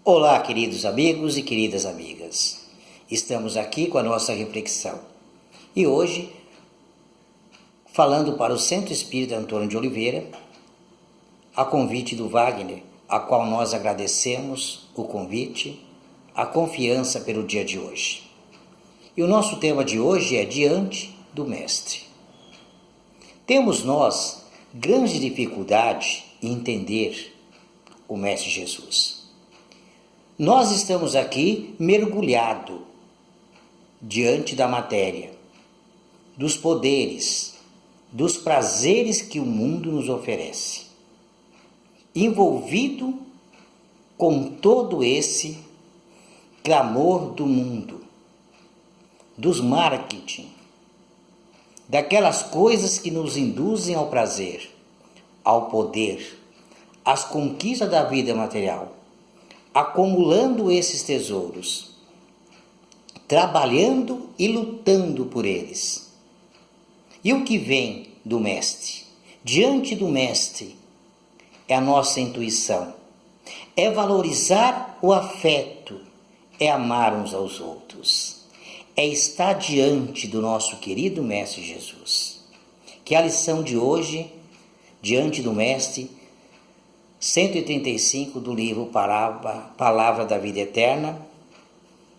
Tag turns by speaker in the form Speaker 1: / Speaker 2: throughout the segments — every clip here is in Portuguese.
Speaker 1: Olá, queridos amigos e queridas amigas. Estamos aqui com a nossa reflexão. E hoje, falando para o Centro Espírita Antônio de Oliveira, a convite do Wagner, a qual nós agradecemos o convite, a confiança pelo dia de hoje. E o nosso tema de hoje é Diante do Mestre. Temos nós grande dificuldade em entender o Mestre Jesus. Nós estamos aqui mergulhados diante da matéria, dos poderes, dos prazeres que o mundo nos oferece, envolvido com todo esse clamor do mundo, dos marketing, daquelas coisas que nos induzem ao prazer, ao poder, às conquistas da vida material, acumulando esses tesouros, trabalhando e lutando por eles. E o que vem do Mestre? Diante do Mestre é a nossa intuição, é valorizar o afeto, é amar uns aos outros, é estar diante do nosso querido Mestre Jesus. Que a lição de hoje, diante do Mestre, 135 do livro Palavra da Vida Eterna,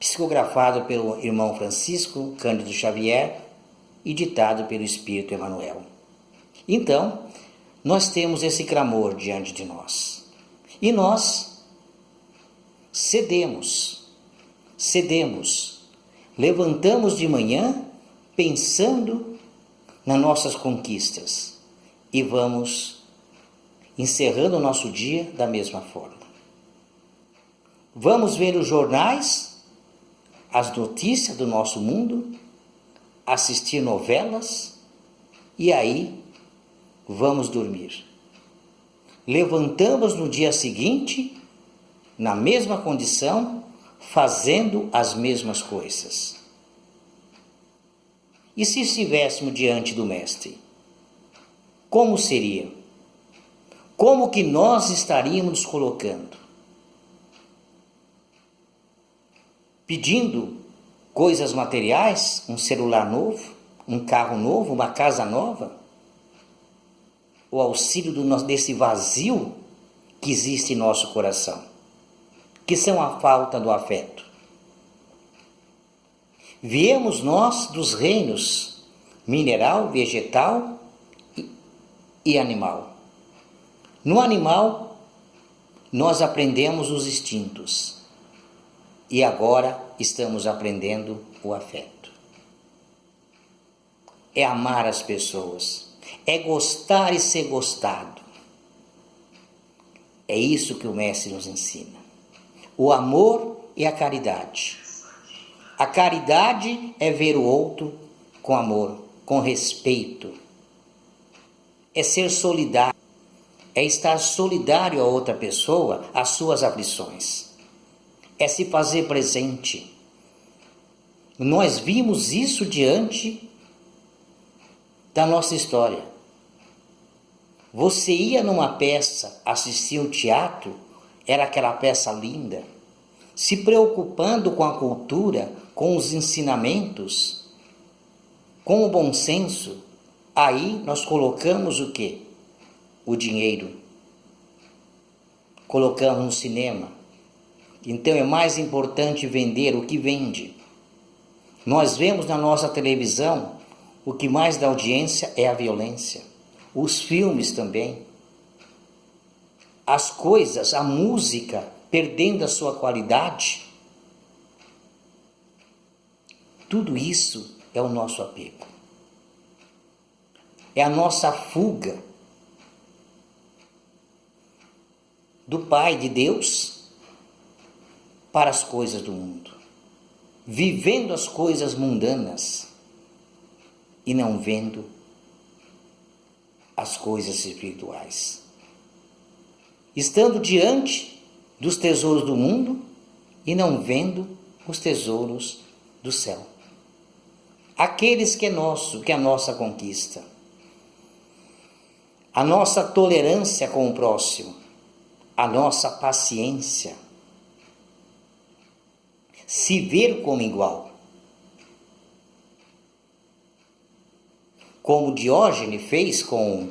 Speaker 1: psicografado pelo irmão Francisco Cândido Xavier e ditado pelo Espírito Emmanuel. Então, nós temos esse clamor diante de nós. E nós cedemos, levantamos de manhã pensando nas nossas conquistas e vamos encerrando o nosso dia da mesma forma. Vamos ver os jornais, as notícias do nosso mundo, assistir novelas e aí vamos dormir. Levantamos no dia seguinte, na mesma condição, fazendo as mesmas coisas. E se estivéssemos diante do Mestre, como seria? Como que nós estaríamos nos colocando? Pedindo coisas materiais, um celular novo, um carro novo, uma casa nova? O auxílio desse vazio que existe em nosso coração, que são a falta do afeto. Viemos nós dos reinos mineral, vegetal e animal. No animal, nós aprendemos os instintos e agora estamos aprendendo o afeto. É amar as pessoas, é gostar e ser gostado. É isso que o Mestre nos ensina. O amor e a caridade. A caridade é ver o outro com amor, com respeito. É ser solidário. É estar solidário a outra pessoa, às suas aflições. É se fazer presente. Nós vimos isso diante da nossa história. Você ia numa peça, assistir um teatro, era aquela peça linda, se preocupando com a cultura, com os ensinamentos, com o bom senso. Aí nós colocamos o quê? O dinheiro. Colocamos no cinema. Então é mais importante vender o que vende. Nós vemos na nossa televisão, o que mais dá audiência é a violência. Os filmes também. As coisas, a música, perdendo a sua qualidade. Tudo isso é o nosso apego. É a nossa fuga do Pai de Deus para as coisas do mundo, vivendo as coisas mundanas e não vendo as coisas espirituais, estando diante dos tesouros do mundo e não vendo os tesouros do céu, aqueles que é nosso, que é a nossa conquista, a nossa tolerância com o próximo, a nossa paciência, se ver como igual. Como Diógenes fez com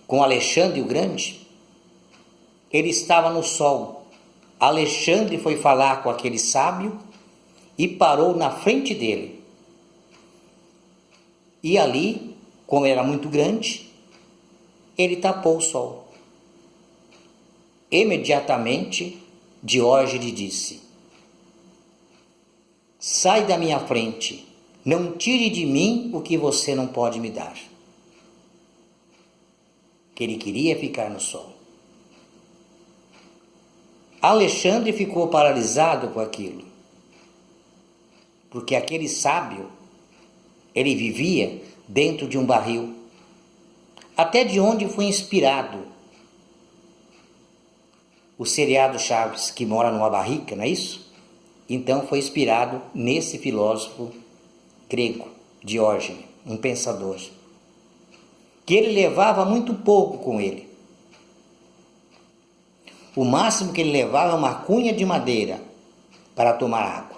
Speaker 1: Alexandre o Grande. Ele estava no sol. Alexandre foi falar com aquele sábio e parou na frente dele. E ali, como era muito grande, ele tapou o sol. Imediatamente, Diógenes disse: sai da minha frente, não tire de mim o que você não pode me dar. Que ele queria ficar no sol. Alexandre ficou paralisado com aquilo, porque aquele sábio, ele vivia dentro de um barril, até de onde foi inspirado o seriado Chaves, que mora numa barrica, não é isso? Então foi inspirado nesse filósofo grego, Diógenes, um pensador, que ele levava muito pouco com ele. O máximo que ele levava é uma cunha de madeira para tomar água.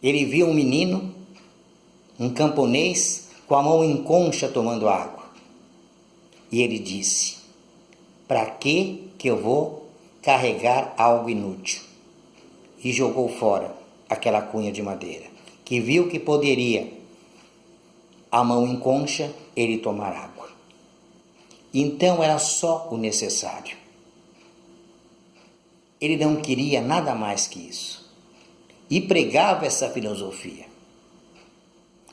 Speaker 1: Ele viu um menino, um camponês, com a mão em concha tomando água. E ele disse: para que eu vou carregar algo inútil? E jogou fora aquela cunha de madeira, que viu que poderia, a mão em concha, ele tomar água. Então era só o necessário. Ele não queria nada mais que isso. E pregava essa filosofia.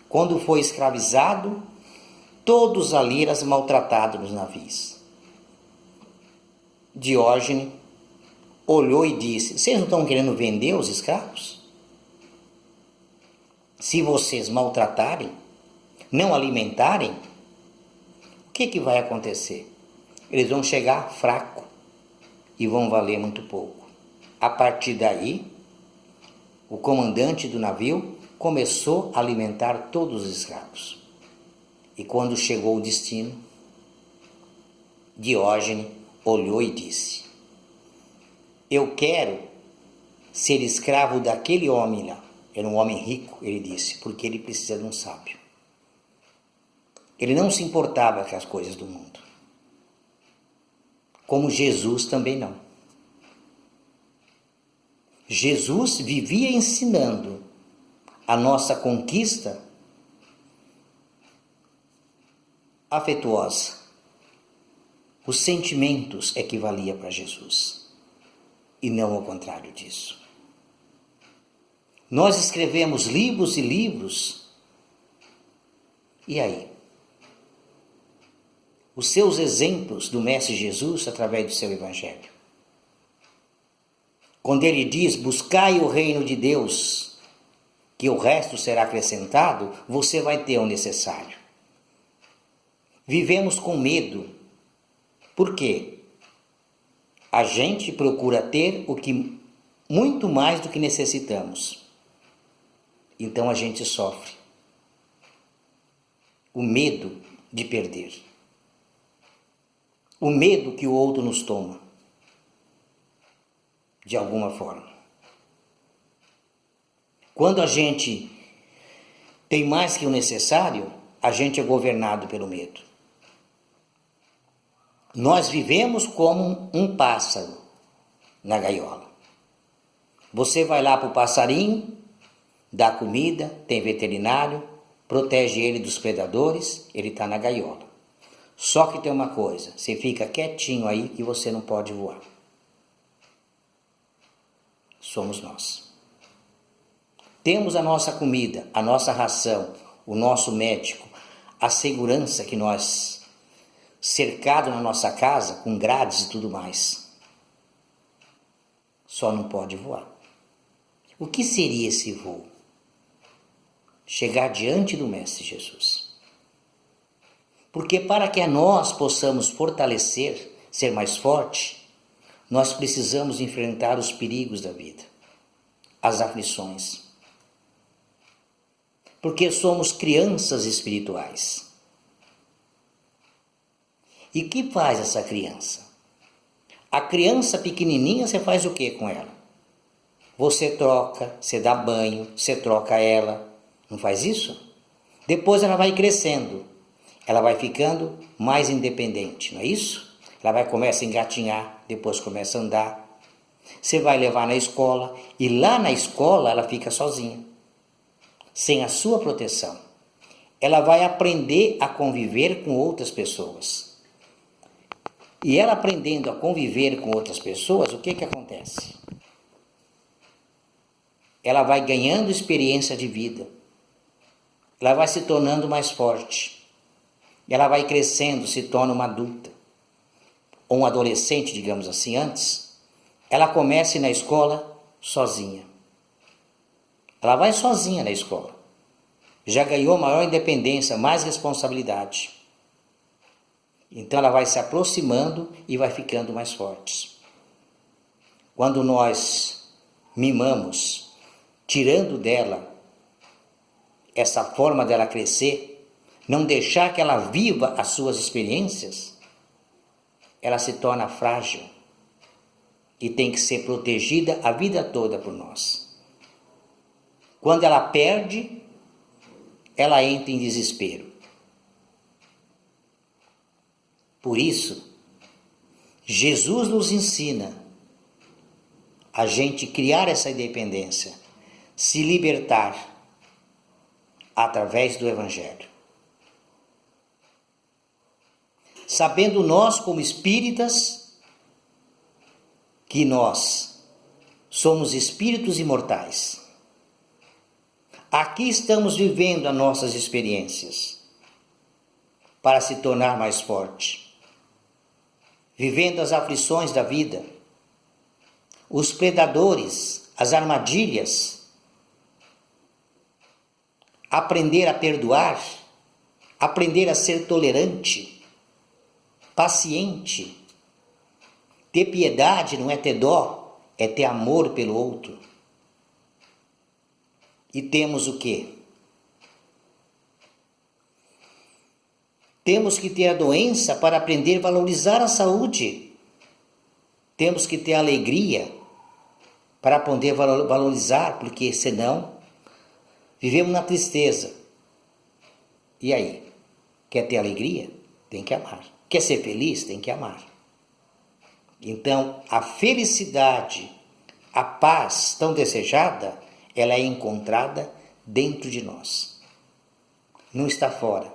Speaker 1: Quando foi escravizado, todos ali eram maltratados nos navios. Diógenes olhou e disse: vocês não estão querendo vender os escravos? Se vocês maltratarem, não alimentarem, o que vai acontecer? Eles vão chegar fracos e vão valer muito pouco. A partir daí, o comandante do navio começou a alimentar todos os escravos. E quando chegou o destino, Diógenes olhou e disse: eu quero ser escravo daquele homem lá. Era um homem rico, ele disse, porque ele precisa de um sábio. Ele não se importava com as coisas do mundo. Como Jesus também não. Jesus vivia ensinando a nossa conquista afetuosa. Os sentimentos é que valia para Jesus, e não ao contrário disso. Nós escrevemos livros e livros, e aí? Os seus exemplos do Mestre Jesus através do seu Evangelho. Quando ele diz: buscai o reino de Deus, que o resto será acrescentado, você vai ter o necessário. Vivemos com medo. Por quê? A gente procura ter o que muito mais do que necessitamos. Então a gente sofre. O medo de perder. O medo que o outro nos toma, de alguma forma. Quando a gente tem mais que o necessário, a gente é governado pelo medo. Nós vivemos como um pássaro na gaiola. Você vai lá para o passarinho, dá comida, tem veterinário, protege ele dos predadores, ele está na gaiola. Só que tem uma coisa, você fica quietinho aí que você não pode voar. Somos nós. Temos a nossa comida, a nossa ração, o nosso médico, a segurança que nós, cercado na nossa casa, com grades e tudo mais. Só não pode voar. O que seria esse voo? Chegar diante do Mestre Jesus. Porque para que nós possamos fortalecer, ser mais forte, nós precisamos enfrentar os perigos da vida, as aflições. Porque somos crianças espirituais. E o que faz essa criança? A criança pequenininha, você faz o que com ela? Você troca, você dá banho, você troca ela. Não faz isso? Depois ela vai crescendo. Ela vai ficando mais independente, não é isso? Ela vai começar a engatinhar, depois começa a andar. Você vai levar na escola e lá na escola ela fica sozinha, sem a sua proteção. Ela vai aprender a conviver com outras pessoas. E ela aprendendo a conviver com outras pessoas, o que acontece? Ela vai ganhando experiência de vida. Ela vai se tornando mais forte. Ela vai crescendo, se torna uma adulta. Ou um adolescente, digamos assim, antes. Ela começa na escola sozinha. Ela vai sozinha na escola. Já ganhou maior independência, mais responsabilidade. Então ela vai se aproximando e vai ficando mais forte. Quando nós mimamos, tirando dela essa forma dela crescer, não deixar que ela viva as suas experiências, ela se torna frágil e tem que ser protegida a vida toda por nós. Quando ela perde, ela entra em desespero. Por isso, Jesus nos ensina a gente criar essa independência, se libertar através do Evangelho. Sabendo nós, como espíritas, que nós somos espíritos imortais. Aqui estamos vivendo as nossas experiências para se tornar mais forte, vivendo as aflições da vida, os predadores, as armadilhas, aprender a perdoar, aprender a ser tolerante, paciente, ter piedade não é ter dó, é ter amor pelo outro. E temos o quê? Temos que ter a doença para aprender a valorizar a saúde. Temos que ter alegria para poder valorizar, porque senão vivemos na tristeza. E aí? Quer ter alegria? Tem que amar. Quer ser feliz? Tem que amar. Então, a felicidade, a paz tão desejada, ela é encontrada dentro de nós. Não está fora.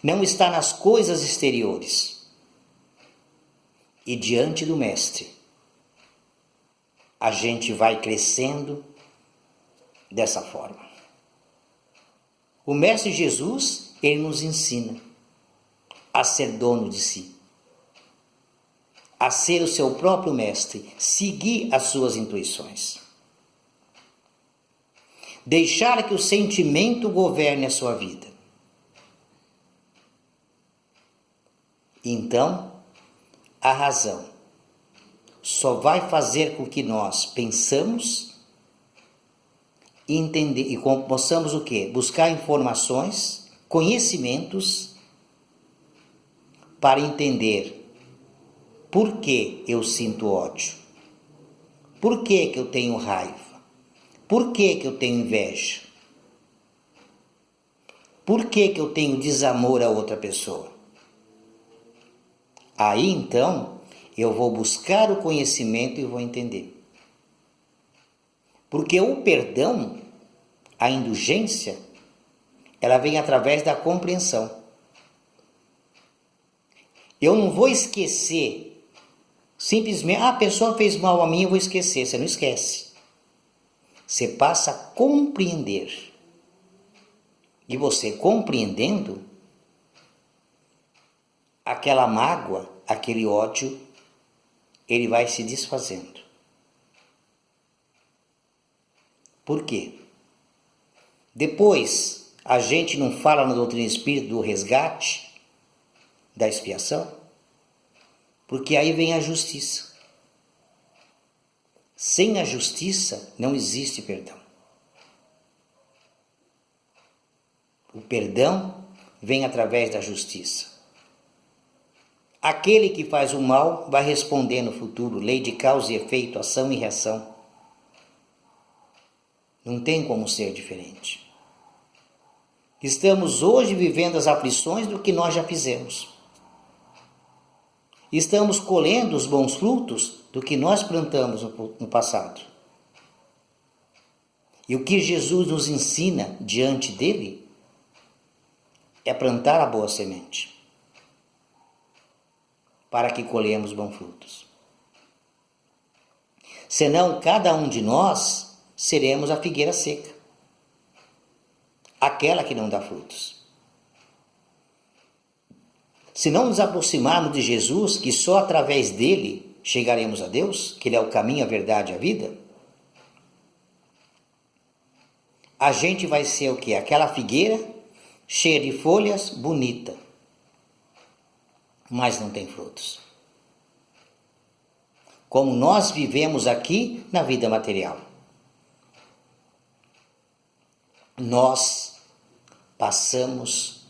Speaker 1: Não está nas coisas exteriores. E diante do Mestre, a gente vai crescendo dessa forma. O Mestre Jesus, ele nos ensina a ser dono de si, a ser o seu próprio mestre, seguir as suas intuições. Deixar que o sentimento governe a sua vida. Então, a razão só vai fazer com que nós pensamos e entender e possamos o quê? Buscar informações, conhecimentos para entender por que eu sinto ódio, por que eu tenho raiva, por que eu tenho inveja, por que eu tenho desamor a outra pessoa. Aí então eu vou buscar o conhecimento e vou entender. Porque o perdão, a indulgência, ela vem através da compreensão. Eu não vou esquecer, simplesmente, a pessoa fez mal a mim, eu vou esquecer. Você não esquece. Você passa a compreender. E você compreendendo, aquela mágoa, aquele ódio, ele vai se desfazendo. Por quê? Depois, a gente não fala na doutrina espírita do resgate, da expiação, porque aí vem a justiça. Sem a justiça não existe perdão. O perdão vem através da justiça. Aquele que faz o mal vai responder no futuro, lei de causa e efeito, ação e reação. Não tem como ser diferente. Estamos hoje vivendo as aflições do que nós já fizemos. Estamos colhendo os bons frutos do que nós plantamos no passado. E o que Jesus nos ensina diante dele é plantar a boa semente, para que colhemos bons frutos. Senão, cada um de nós seremos a figueira seca, aquela que não dá frutos. Se não nos aproximarmos de Jesus, que só através dele chegaremos a Deus, que ele é o caminho, a verdade e a vida, a gente vai ser o quê? Aquela figueira cheia de folhas, bonita, mas não tem frutos. Como nós vivemos aqui na vida material. Nós passamos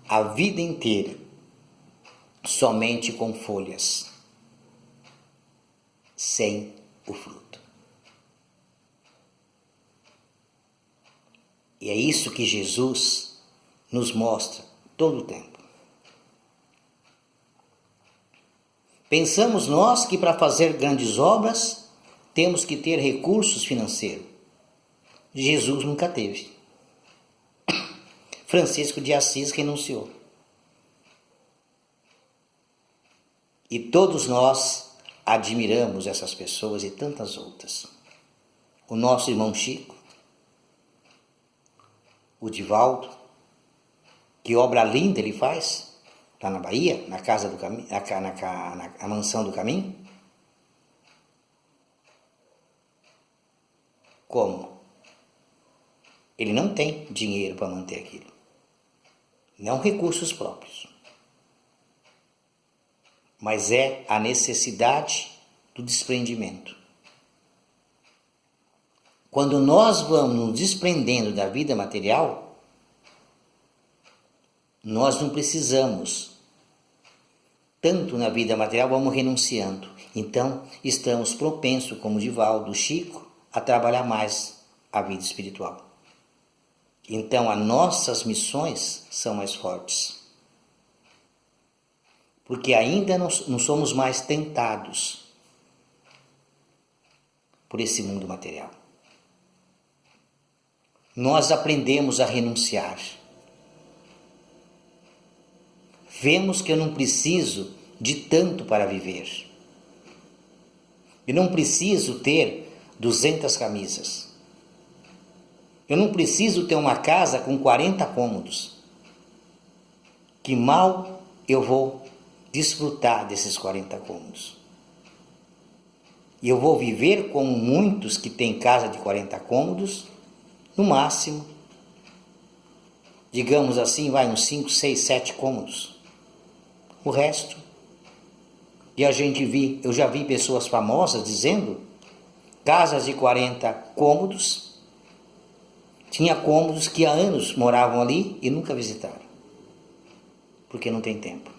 Speaker 1: a vida inteira somente com folhas, sem o fruto. E é isso que Jesus nos mostra todo o tempo. Pensamos nós que para fazer grandes obras temos que ter recursos financeiros. Jesus nunca teve. Francisco de Assis renunciou. E todos nós admiramos essas pessoas e tantas outras. O nosso irmão Chico, o Divaldo, que obra linda ele faz, lá na Bahia, na casa do caminho, na mansão do caminho. Como? Ele não tem dinheiro para manter aquilo. Não recursos próprios. Mas é a necessidade do desprendimento. Quando nós vamos nos desprendendo da vida material, nós não precisamos, tanto na vida material, vamos renunciando. Então, estamos propensos, como Divaldo, Chico, a trabalhar mais a vida espiritual. Então, as nossas missões são mais fortes. Porque ainda não somos mais tentados por esse mundo material. Nós aprendemos a renunciar. Vemos que eu não preciso de tanto para viver. Eu não preciso ter 200 camisas. Eu não preciso ter uma casa com 40 cômodos. Que mal eu vou desfrutar desses 40 cômodos. E eu vou viver como muitos que têm casa de 40 cômodos, no máximo, digamos assim, vai uns 5, 6, 7 cômodos. O resto, eu já vi pessoas famosas dizendo, casas de 40 cômodos, tinha cômodos que há anos moravam ali e nunca visitaram, porque não tem tempo.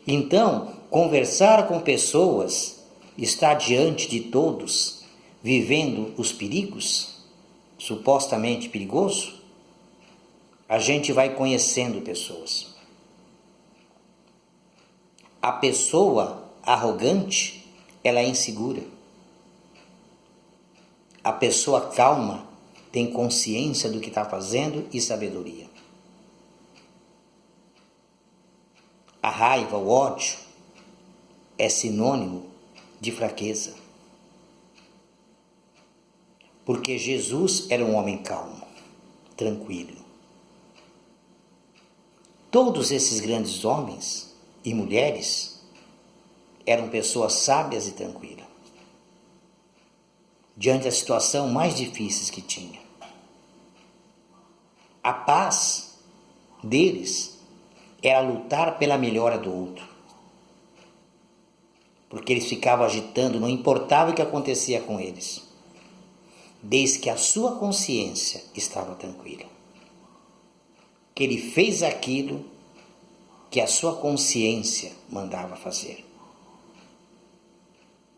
Speaker 1: Então, conversar com pessoas, estar diante de todos, vivendo os perigos, supostamente perigoso, a gente vai conhecendo pessoas. A pessoa arrogante, ela é insegura. A pessoa calma tem consciência do que está fazendo e sabedoria. A raiva, o ódio, é sinônimo de fraqueza. Porque Jesus era um homem calmo, tranquilo. Todos esses grandes homens e mulheres eram pessoas sábias e tranquilas, diante da situação mais difícil que tinha. A paz deles era lutar pela melhora do outro. Porque eles ficavam agitando, não importava o que acontecia com eles, desde que a sua consciência estava tranquila. Que ele fez aquilo que a sua consciência mandava fazer.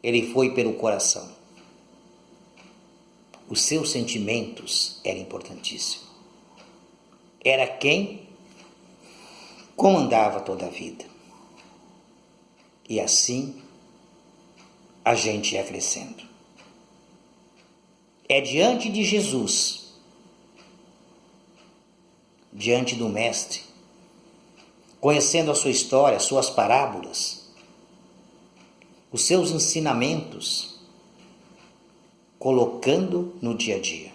Speaker 1: Ele foi pelo coração. os seus sentimentos era importantíssimo. Era quem comandava toda a vida. E assim a gente ia crescendo. É diante de Jesus, diante do Mestre, conhecendo a sua história, suas parábolas, os seus ensinamentos, colocando no dia a dia.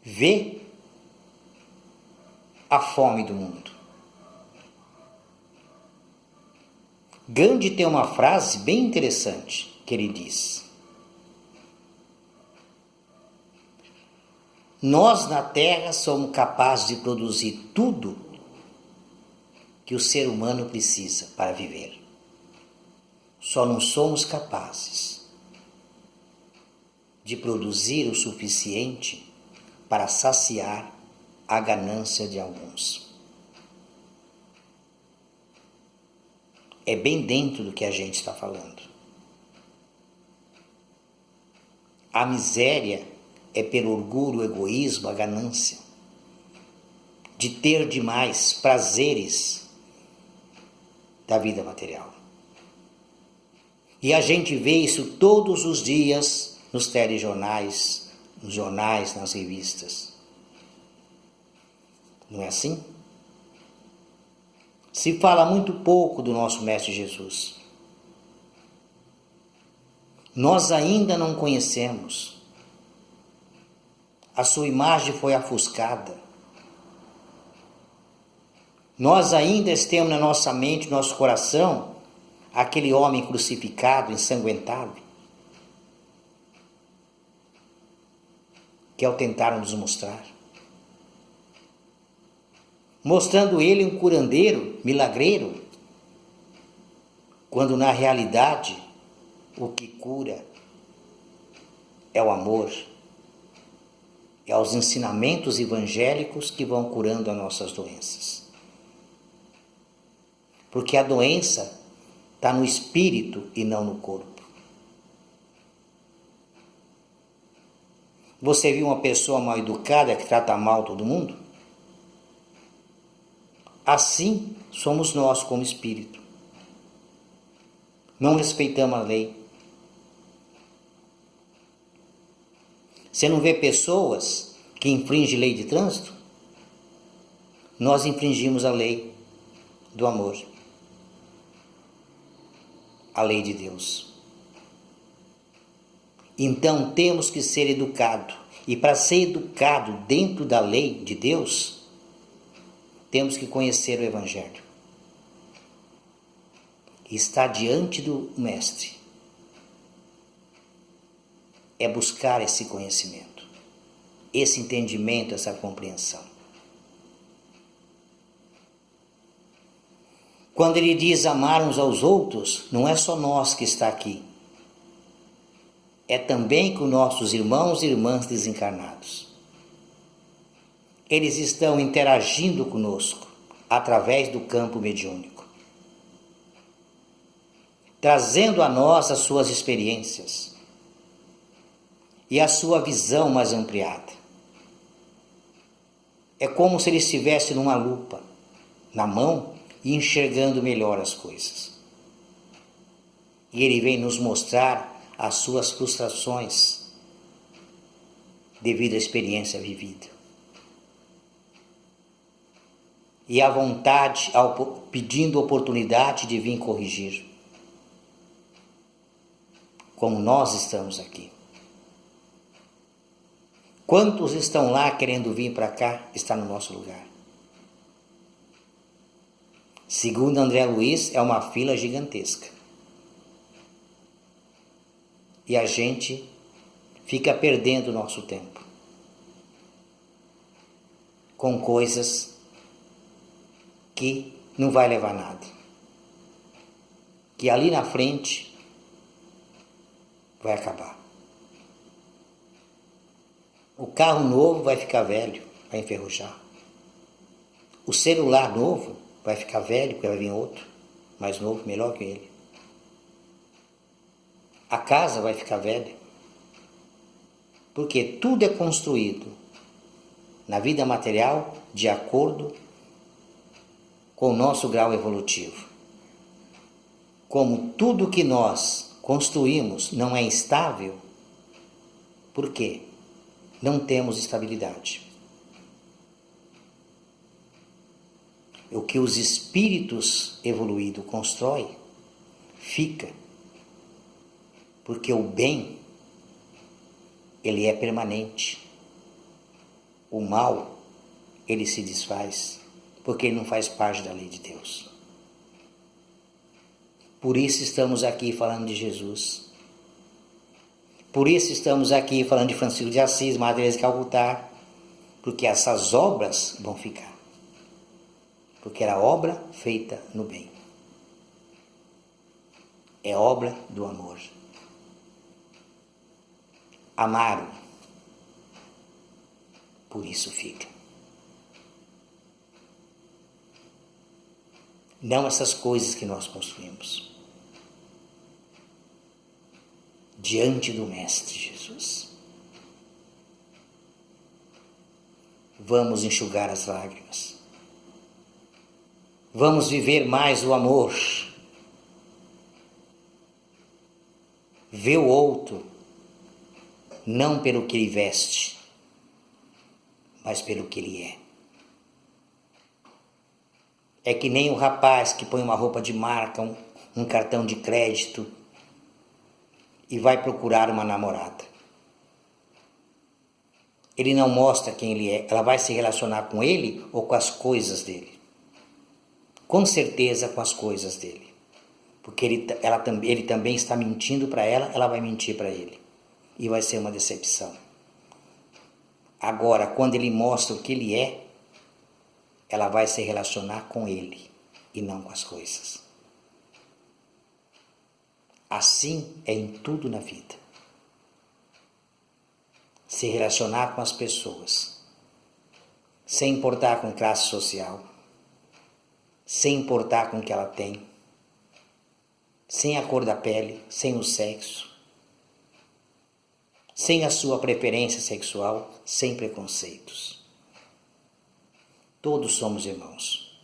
Speaker 1: Vê a fome do mundo. Gandhi tem uma frase bem interessante que ele diz: nós na Terra somos capazes de produzir tudo que o ser humano precisa para viver. Só não somos capazes de produzir o suficiente para saciar a ganância de alguns. É bem dentro do que a gente está falando. A miséria é pelo orgulho, o egoísmo, a ganância de ter demais prazeres da vida material. E a gente vê isso todos os dias nos telejornais, nos jornais, nas revistas. Não é assim? Se fala muito pouco do nosso Mestre Jesus. Nós ainda não conhecemos. A sua imagem foi ofuscada. Nós ainda temos na nossa mente, no nosso coração, aquele homem crucificado, ensanguentado, que é o tentaram nos mostrar. Mostrando ele um curandeiro, milagreiro, quando na realidade o que cura é o amor, é os ensinamentos evangélicos que vão curando as nossas doenças. Porque a doença está no espírito e não no corpo. Você viu uma pessoa mal educada que trata mal todo mundo? Assim somos nós como espírito. Não respeitamos a lei. Você não vê pessoas que infringem lei de trânsito? Nós infringimos a lei do amor. A lei de Deus. Então temos que ser educados. E para ser educado dentro da lei de Deus, temos que conhecer o Evangelho. E estar diante do Mestre é buscar esse conhecimento, esse entendimento, essa compreensão. Quando ele diz amar uns aos outros, não é só nós que está aqui. É também com nossos irmãos e irmãs desencarnados. Eles estão interagindo conosco através do campo mediúnico, trazendo a nós as suas experiências e a sua visão mais ampliada. É como se ele estivesse numa lupa na mão e enxergando melhor as coisas. E ele vem nos mostrar as suas frustrações devido à experiência vivida. E a vontade, pedindo oportunidade de vir corrigir. Como nós estamos aqui. Quantos estão lá querendo vir para cá, está no nosso lugar? Segundo André Luiz, é uma fila gigantesca. E a gente fica perdendo o nosso tempo com coisas que não vai levar nada. Que ali na frente vai acabar. O carro novo vai ficar velho, vai enferrujar. O celular novo vai ficar velho, porque vai vir outro, mais novo, melhor que ele. a casa vai ficar velha. Porque tudo é construído na vida material de acordo com o nosso grau evolutivo. Como tudo que nós construímos não é estável, por quê? Não temos estabilidade. O que os espíritos evoluídos constroem, fica. Porque o bem, ele é permanente. O mal, ele se desfaz, porque ele não faz parte da lei de Deus. Por isso estamos aqui falando de Jesus. Por isso estamos aqui falando de Francisco de Assis, Madre Teresa de Calcutá, porque essas obras vão ficar. Porque era obra feita no bem. É obra do amor. Amaram. Por isso fica. Não essas coisas que nós construímos. Diante do Mestre Jesus. Vamos enxugar as lágrimas. Vamos viver mais o amor. Ver o outro, não pelo que ele veste, mas pelo que ele é. É que nem o rapaz que põe uma roupa de marca, um cartão de crédito e vai procurar uma namorada. Ele não mostra quem ele é, ela vai se relacionar com ele ou com as coisas dele. Com certeza com as coisas dele. Porque ele também está mentindo para ela, ela vai mentir para ele. E vai ser uma decepção. Agora, quando ele mostra o que ele é, ela vai se relacionar com ele e não com as coisas. Assim é em tudo na vida. Se relacionar com as pessoas, sem importar com classe social, sem importar com o que ela tem, sem a cor da pele, sem o sexo, sem a sua preferência sexual, sem preconceitos. Todos somos irmãos.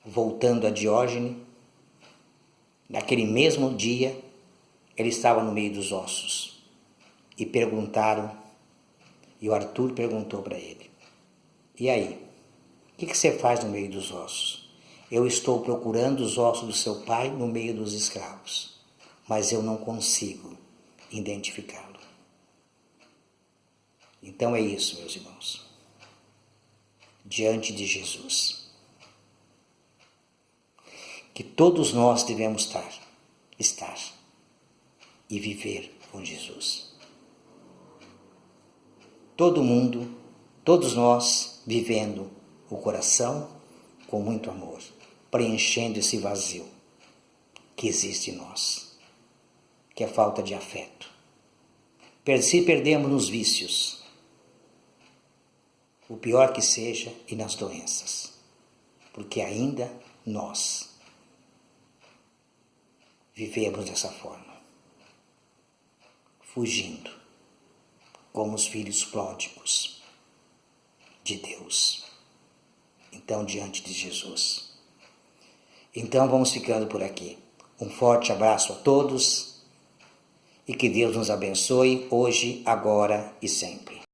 Speaker 1: Voltando a Diógenes, naquele mesmo dia, ele estava no meio dos ossos. E perguntaram, e o Arthur perguntou para ele, e aí, o que você faz no meio dos ossos? Eu estou procurando os ossos do seu pai no meio dos escravos, mas eu não consigo identificá-lo. Então é isso, meus irmãos. Diante de Jesus, que todos nós devemos estar e viver com Jesus. Todo mundo, todos nós vivendo o coração com muito amor, preenchendo esse vazio que existe em nós, que é falta de afeto. Se perdemos nos vícios, o pior que seja, e nas doenças, porque ainda nós vivemos dessa forma, fugindo, como os filhos pródigos de Deus. Então, diante de Jesus. Então, vamos ficando por aqui. Um forte abraço a todos e que Deus nos abençoe hoje, agora e sempre.